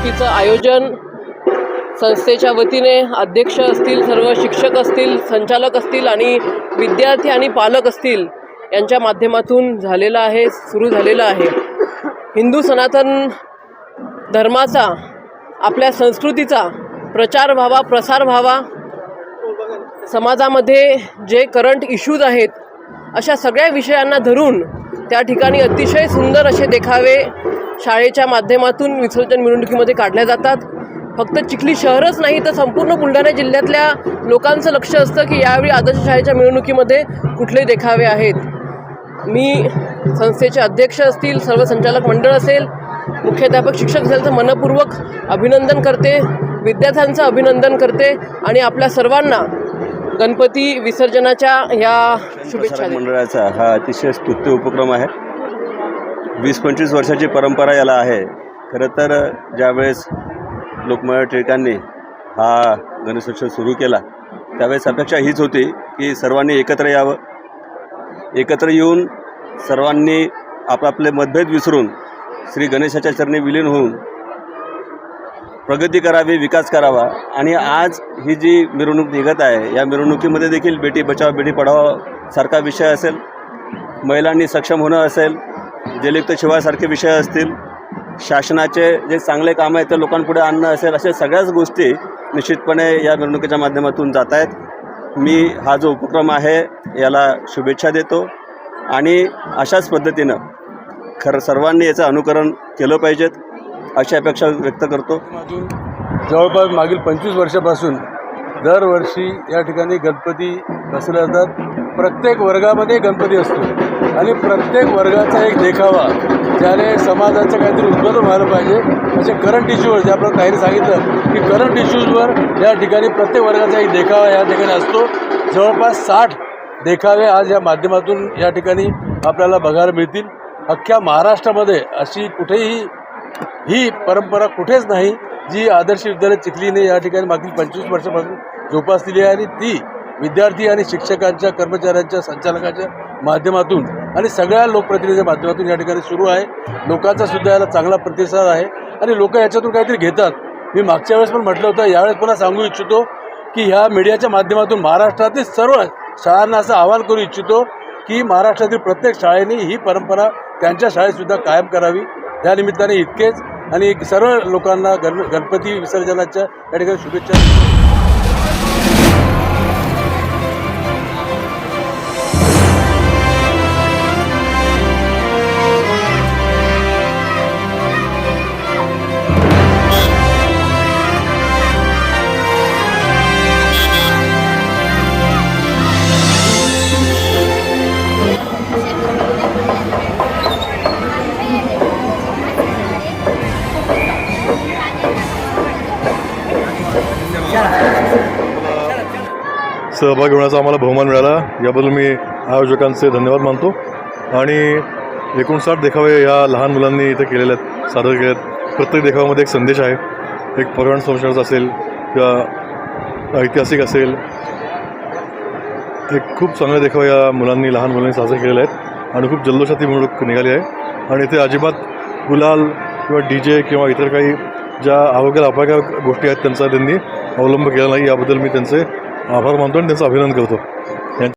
मिरवणुकीचं आयोजन संस्थेच्या वतीने अध्यक्ष असतील, सर्व शिक्षक असतील, संचालक असतील आणि विद्यार्थी आणि पालक असतील यांच्या माध्यमातून झालेलं आहे, सुरू झालेलं आहे। हिंदू सनातन धर्माचा, आपल्या संस्कृतीचा प्रचार व्हावा, प्रसार व्हावा, समाजामध्ये जे करंट इश्यूज आहेत अशा सगळ्या विषयांना धरून त्या ठिकाणी अतिशय सुंदर असे देखावे शाळेच्या माध्यमातून विसर्जन मिरवणुकीमध्ये काढल्या जातात। फक्त चिखली शहरच नाही तर संपूर्ण बुलढाणा जिल्ह्यातल्या लोकांचं लक्ष असतं की यावेळी आदर्श शाळेच्या मिरवणुकीमध्ये कुठले देखावे आहेत। मी संस्थेचे अध्यक्ष असतील, सर्व संचालक मंडळ असेल, मुख्याध्यापक शिक्षक असेल तर मनपूर्वक अभिनंदन करते, विद्यार्थ्यांचं अभिनंदन करते आणि आपल्या सर्वांना गणपती विसर्जनाच्या या शुभेच्छा। मंडळाचा हा अतिशय स्तुत्य उपक्रम आहे। 20-25 वर्षाची परंपरा याला आहे। खरं तर ज्यावेळेस लोकमान्य टिळकांनी हा गणेशोत्सव सुरू केला त्यावेळेस अपेक्षा हीच होती की सर्वांनी एकत्र यावं, एकत्र येऊन सर्वांनी आपापले मतभेद विसरून श्री गणेशाच्या चरणी विलीन होऊन प्रगती करावी, विकास करावा। आणि आज ही जी मिरवणूक निघत आहे या मिरवणुकीमध्ये देखील बेटी बचाव बेटी पढाओ सारखा विषय असेल, महिलांनी सक्षम होणं असेल, जलयुक्त शिवासारखे विषय असतील, शासनाचे जे चांगले काम आहे ते लोकांपुढे आणणं असेल, अशा सगळ्याच गोष्टी निश्चितपणे या मिरवणुकीच्या माध्यमातून जात आहेत। मी हा जो उपक्रम आहे याला शुभेच्छा देतो आणि अशाच पद्धतीनं सर्वांनी याचं अनुकरण केलं पाहिजेत अशी अपेक्षा व्यक्त करतो। जवळपास मागील 25 वर्षापासून दरवर्षी या ठिकाणी गणपती बसवले जातात। प्रत्येक वर्गामध्ये गणपती असतो आणि प्रत्येक वर्गाचा एक देखावा ज्याने समाजाचं काहीतरी उद्बोधन व्हायला पाहिजे असे करंट इश्यूवर, जे आपल्याला ताईने सांगितलं की करंट इश्यूजवर या ठिकाणी प्रत्येक वर्गाचा एक देखावा या ठिकाणी असतो। जवळपास 60 देखावे आज या माध्यमातून या ठिकाणी आपल्याला बघायला मिळतील। अख्ख्या महाराष्ट्रामध्ये अशी कुठेही ही परंपरा कुठेच नाही जी आदर्श विद्यालय चिखलीने या ठिकाणी मागील 25 वर्षापासून जोपासलेली आहे आणि ती विद्यार्थी आणि शिक्षकांच्या, कर्मचाऱ्यांच्या, संचालकांच्या माध्यमातून आणि सगळ्या लोकप्रतिनिधींच्या माध्यमातून या ठिकाणी सुरू आहे। लोकांचा सुद्धा याला चांगला प्रतिसाद आहे आणि लोक याच्यातून काहीतरी घेतात। मी मागच्या वेळेस पण म्हटलं होतं, यावेळेस पुन्हा सांगू इच्छितो की ह्या मीडियाच्या माध्यमातून महाराष्ट्रातील सर्व शाळांना असं आवाहन करू इच्छितो की महाराष्ट्रातील प्रत्येक शाळेने ही परंपरा त्यांच्या शाळेतसुद्धा कायम करावी। या निमित्ताने इतकेच आणि सर्व लोकांना गणपती विसर्जनाच्या या ठिकाणी शुभेच्छा। सहभागी होण्याचा आम्हाला बहुमान मिळाला, याबद्दल मी आयोजकांचे धन्यवाद मानतो। आणि 59 देखावे या लहान मुलांनी इथे केलेले आहेत, सादर केले आहेत। प्रत्येक देखाव्यामध्ये एक संदेश आहे, एक पर्यावरण संरक्षणाचा असेल किंवा ऐतिहासिक असेल। एक खूप चांगले देखावे या मुलांनी, लहान मुलांनी साजरे केलेले आहेत आणि खूप जल्लोषात ती मिरवणूक निघाली आहे। आणि इथे अजिबात गुलाल किंवा DJ किंवा इतर काही ज्या आरोग्याला अपायकारक गोष्टी आहेत त्यांचा त्यांनी अवलंब केला नाही, याबद्दल मी त्यांचे आभार मानतो आणि त्यांचं अभिनंदन करतो।